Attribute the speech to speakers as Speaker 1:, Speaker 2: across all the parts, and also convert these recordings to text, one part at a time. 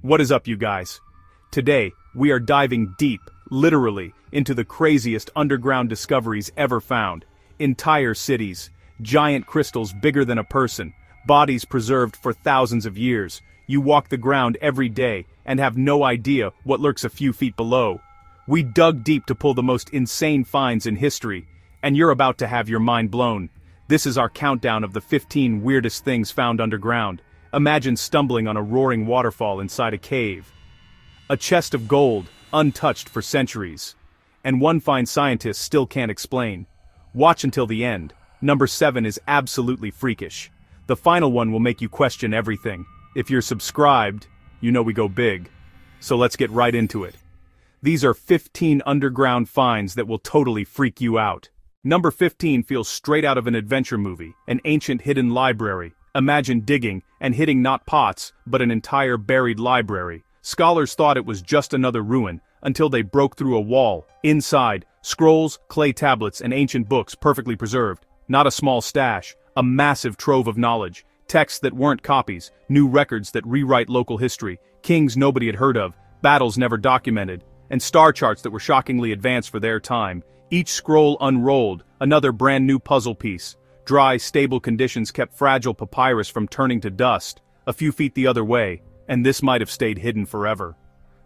Speaker 1: What is up, you guys? Today, we are diving deep, literally, into the craziest underground discoveries ever found. Entire cities, giant crystals bigger than a person, bodies preserved for thousands of years. You walk the ground every day and have no idea what lurks a few feet below. We dug deep to pull the most insane finds in history, and you're about to have your mind blown. This is our countdown of the 15 weirdest things found underground. Imagine stumbling on a roaring waterfall inside a cave. A chest of gold, untouched for centuries. And one find scientists still can't explain. Watch until the end. Number 7 is absolutely freakish. The final one will make you question everything. If you're subscribed, you know we go big. So let's get right into it. These are 15 underground finds that will totally freak you out. Number 15 feels straight out of an adventure movie, an ancient hidden library. Imagine digging and hitting not pots, but an entire buried library. Scholars thought it was just another ruin, until they broke through a wall. Inside, scrolls, clay tablets, and ancient books perfectly preserved. Not a small stash, a massive trove of knowledge. Texts that weren't copies, new records that rewrite local history, kings nobody had heard of, battles never documented, and star charts that were shockingly advanced for their time. Each scroll unrolled, another brand new puzzle piece. Dry, stable conditions kept fragile papyrus from turning to dust, a few feet the other way, and this might have stayed hidden forever.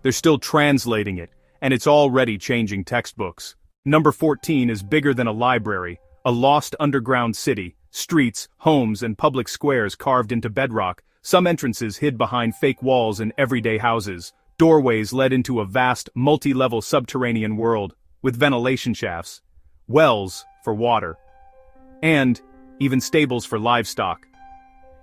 Speaker 1: They're still translating it, and it's already changing textbooks. Number 14 is bigger than a library, a lost underground city, streets, homes, and public squares carved into bedrock, some entrances hid behind fake walls in everyday houses. Doorways led into a vast, multi-level subterranean world, with ventilation shafts, wells for water, and even stables for livestock.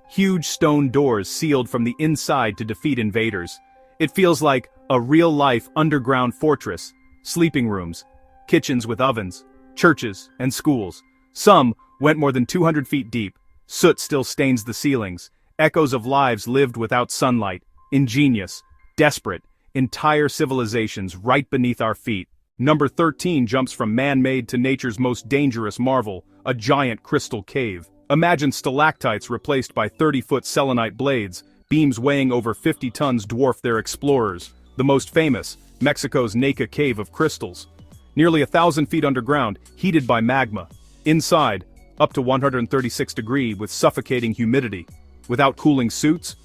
Speaker 1: Huge stone doors sealed from the inside to defeat invaders. It feels like a real-life underground fortress, sleeping rooms, kitchens with ovens, churches, and schools. Some went more than 200 feet deep. Soot still stains the ceilings. Echoes of lives lived without sunlight. Ingenious, desperate, entire civilizations right beneath our feet. Number 13 jumps from man-made to nature's most dangerous marvel, a giant crystal cave. Imagine stalactites replaced by 30-foot selenite blades. Beams weighing over 50 tons dwarf their explorers. The most famous, Mexico's Naka Cave of Crystals. Nearly 1,000 feet underground, heated by magma. Inside, up to 136 degrees with suffocating humidity. Without cooling suits,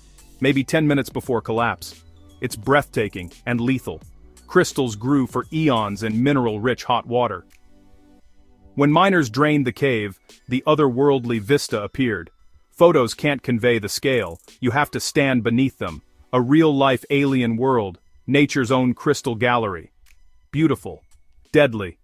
Speaker 1: maybe 10 minutes before collapse. It's breathtaking and lethal. Crystals grew for eons in mineral-rich hot water. When miners drained the cave, the otherworldly vista appeared. Photos can't convey the scale, you have to stand beneath them. A real-life alien world, nature's own crystal gallery. Beautiful, deadly,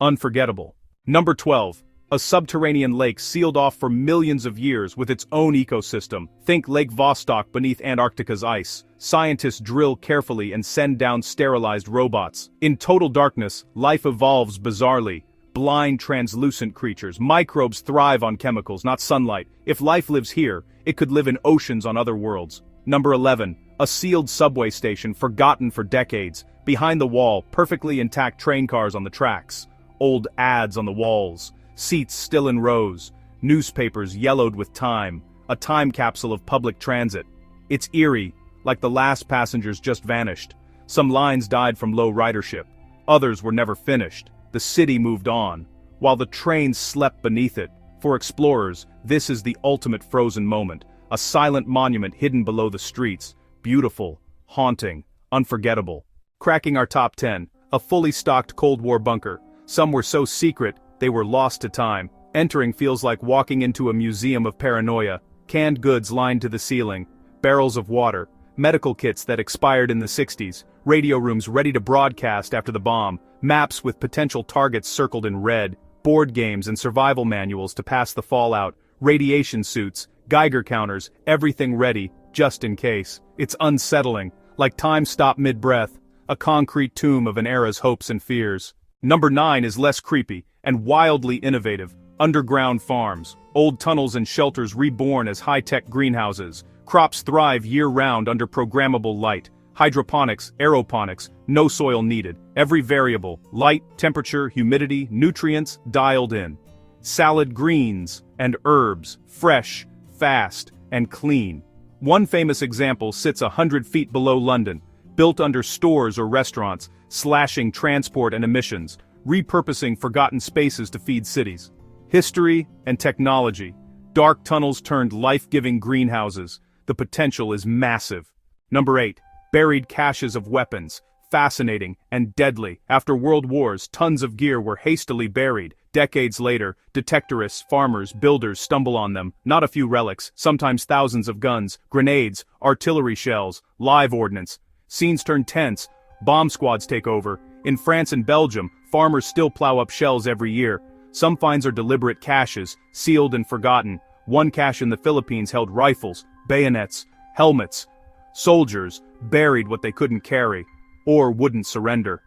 Speaker 1: unforgettable. Number 12. A subterranean lake sealed off for millions of years with its own ecosystem. Think Lake Vostok beneath Antarctica's ice. Scientists drill carefully and send down sterilized robots. In total darkness, life evolves bizarrely. Blind, translucent creatures. Microbes thrive on chemicals, not sunlight. If life lives here, it could live in oceans on other worlds. Number 11. A sealed subway station forgotten for decades. Behind the wall, perfectly intact train cars on the tracks. Old ads on the walls. Seats still in rows, newspapers yellowed with time, a time capsule of public transit. It's eerie, like the last passengers just vanished. Some lines died from low ridership, others were never finished. The city moved on, while the trains slept beneath it. For explorers, this is the ultimate frozen moment, a silent monument hidden below the streets, beautiful, haunting, unforgettable. Cracking our top 10, a fully stocked Cold War bunker. Some were so secret, they were lost to time. Entering feels like walking into a museum of paranoia. Canned goods lined to the ceiling, barrels of water, medical kits that expired in the 60s, radio rooms ready to broadcast after the bomb, maps with potential targets circled in red, board games and survival manuals to pass the fallout, radiation suits, Geiger counters, everything ready, just in case. It's unsettling, like time stopped mid-breath, a concrete tomb of an era's hopes and fears. Number 9 is less creepy and wildly innovative. Underground farms, old tunnels and shelters reborn as high-tech greenhouses. Crops thrive year-round under programmable light. Hydroponics, aeroponics, no soil needed. Every variable, light, temperature, humidity, nutrients, dialed in. Salad greens and herbs, fresh, fast, and clean. One famous example sits 100 feet below London, built under stores or restaurants, slashing transport and emissions, repurposing forgotten spaces to feed cities. History and technology. Dark tunnels turned life-giving greenhouses. The potential is massive. Number 8. Buried caches of weapons. Fascinating and deadly. After World Wars, tons of gear were hastily buried. Decades later, detectorists, farmers, builders stumble on them. Not a few relics, sometimes thousands of guns, grenades, artillery shells, live ordnance. Scenes turn tense. Bomb squads take over. In France and Belgium, farmers still plow up shells every year. Some finds are deliberate caches, sealed and forgotten. One cache in the Philippines held rifles, bayonets, helmets. Soldiers buried what they couldn't carry, or wouldn't surrender.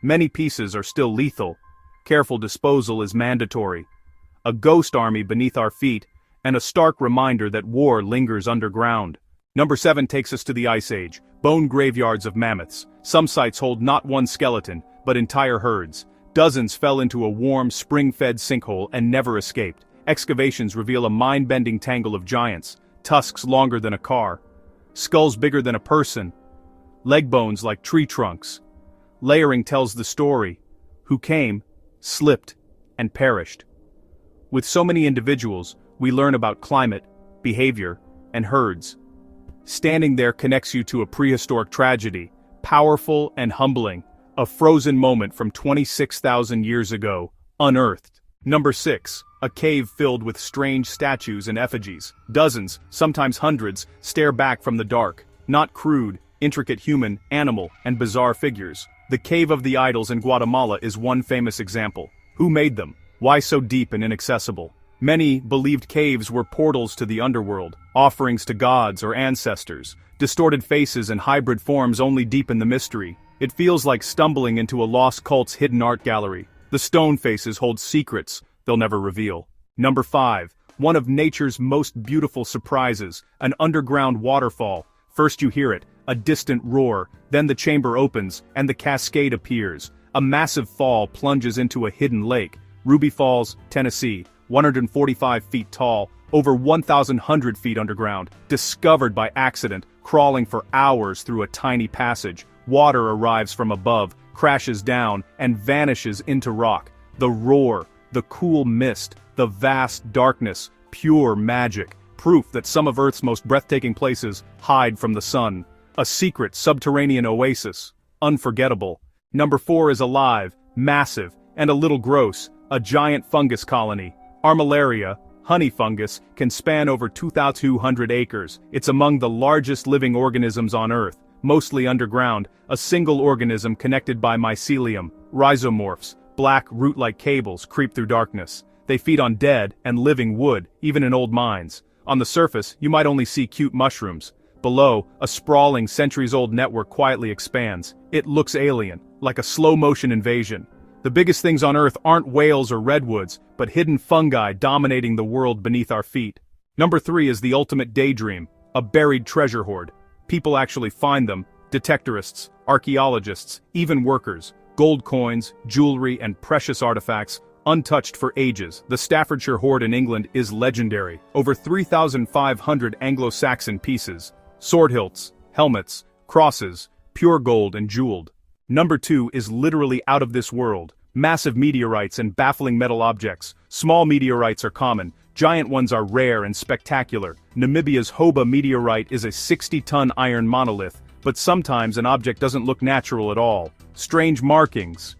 Speaker 1: Many pieces are still lethal. Careful disposal is mandatory. A ghost army beneath our feet, and a stark reminder that war lingers underground. Number 7 takes us to the Ice Age, bone graveyards of mammoths. Some sites hold not one skeleton, but entire herds. Dozens fell into a warm, spring-fed sinkhole and never escaped. Excavations reveal a mind-bending tangle of giants, tusks longer than a car, skulls bigger than a person, leg bones like tree trunks. Layering tells the story. Who came, slipped, and perished. With so many individuals, we learn about climate, behavior, and herds. Standing there connects you to a prehistoric tragedy, powerful and humbling, a frozen moment from 26,000 years ago, unearthed. Number 6. A cave filled with strange statues and effigies. Dozens, sometimes hundreds, stare back from the dark. Not crude, intricate human, animal, and bizarre figures. The Cave of the Idols in Guatemala is one famous example. Who made them? Why so deep and inaccessible? Many believed caves were portals to the underworld, offerings to gods or ancestors. Distorted faces and hybrid forms only deepen the mystery. It feels like stumbling into a lost cult's hidden art gallery. The stone faces hold secrets they'll never reveal. Number 5. One of nature's most beautiful surprises, an underground waterfall. First you hear it, a distant roar, then the chamber opens, and the cascade appears. A massive fall plunges into a hidden lake. Ruby Falls, Tennessee, 145 feet tall, over 1,100 feet underground, discovered by accident, crawling for hours through a tiny passage. Water arrives from above, crashes down, and vanishes into rock. The roar, the cool mist, the vast darkness, pure magic, proof that some of Earth's most breathtaking places hide from the sun. A secret subterranean oasis, unforgettable. Number 4 is alive, massive, and a little gross, a giant fungus colony. Armillaria, honey fungus, can span over 2,200 acres. It's among the largest living organisms on Earth, mostly underground, a single organism connected by mycelium. Rhizomorphs, black root-like cables, creep through darkness. They feed on dead and living wood, even in old mines. On the surface, you might only see cute mushrooms. Below, a sprawling, centuries-old network quietly expands. It looks alien, like a slow-motion invasion. The biggest things on Earth aren't whales or redwoods, but hidden fungi dominating the world beneath our feet. Number 3 is the ultimate daydream, a buried treasure hoard. People actually find them, detectorists, archaeologists, even workers. Gold coins, jewelry, and precious artifacts, untouched for ages. The Staffordshire Hoard in England is legendary. Over 3,500 Anglo-Saxon pieces. Sword hilts, helmets, crosses, pure gold and jeweled. Number 2 is literally out of this world. Massive meteorites and baffling metal objects. Small meteorites are common. Giant ones are rare and spectacular. Namibia's Hoba meteorite is a 60-ton iron monolith, but sometimes an object doesn't look natural at all. Strange markings,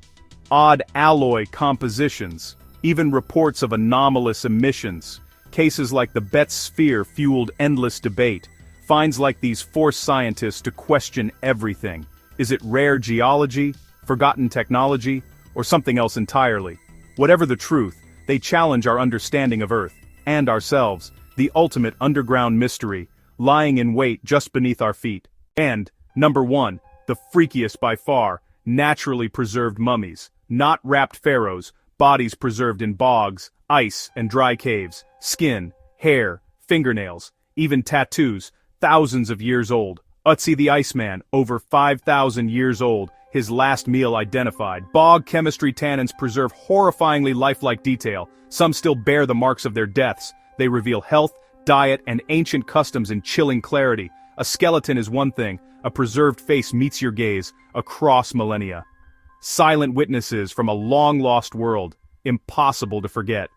Speaker 1: odd alloy compositions, even reports of anomalous emissions. Cases like the Betz sphere fueled endless debate. Finds like these force scientists to question everything. Is it rare geology, forgotten technology, or something else entirely? Whatever the truth, they challenge our understanding of Earth, and ourselves, the ultimate underground mystery, lying in wait just beneath our feet. And, number 1, the freakiest by far, naturally preserved mummies, not wrapped pharaohs, bodies preserved in bogs, ice, and dry caves, skin, hair, fingernails, even tattoos, thousands of years old. Ötzi the Iceman, over 5,000 years old, his last meal identified. Bog chemistry tannins preserve horrifyingly lifelike detail. Some still bear the marks of their deaths. They reveal health, diet, and ancient customs in chilling clarity. A skeleton is one thing, a preserved face meets your gaze, across millennia. Silent witnesses from a long-lost world, impossible to forget.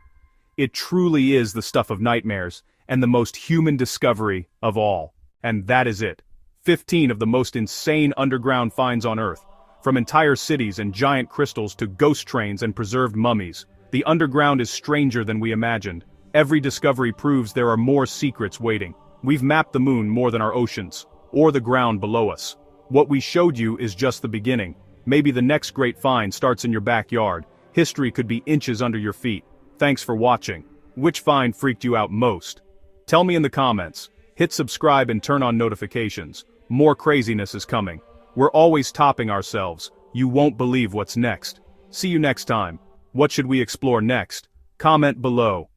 Speaker 1: It truly is the stuff of nightmares, and the most human discovery of all. And that is it. 15 of the most insane underground finds on Earth. From entire cities and giant crystals to ghost trains and preserved mummies, the underground is stranger than we imagined. Every discovery proves there are more secrets waiting. We've mapped the moon more than our oceans, or the ground below us. What we showed you is just the beginning. Maybe the next great find starts in your backyard. History could be inches under your feet. Thanks for watching. Which find freaked you out most? Tell me in the comments. Hit subscribe and turn on notifications. More craziness is coming. We're always topping ourselves. You won't believe what's next. See you next time. What should we explore next? Comment below.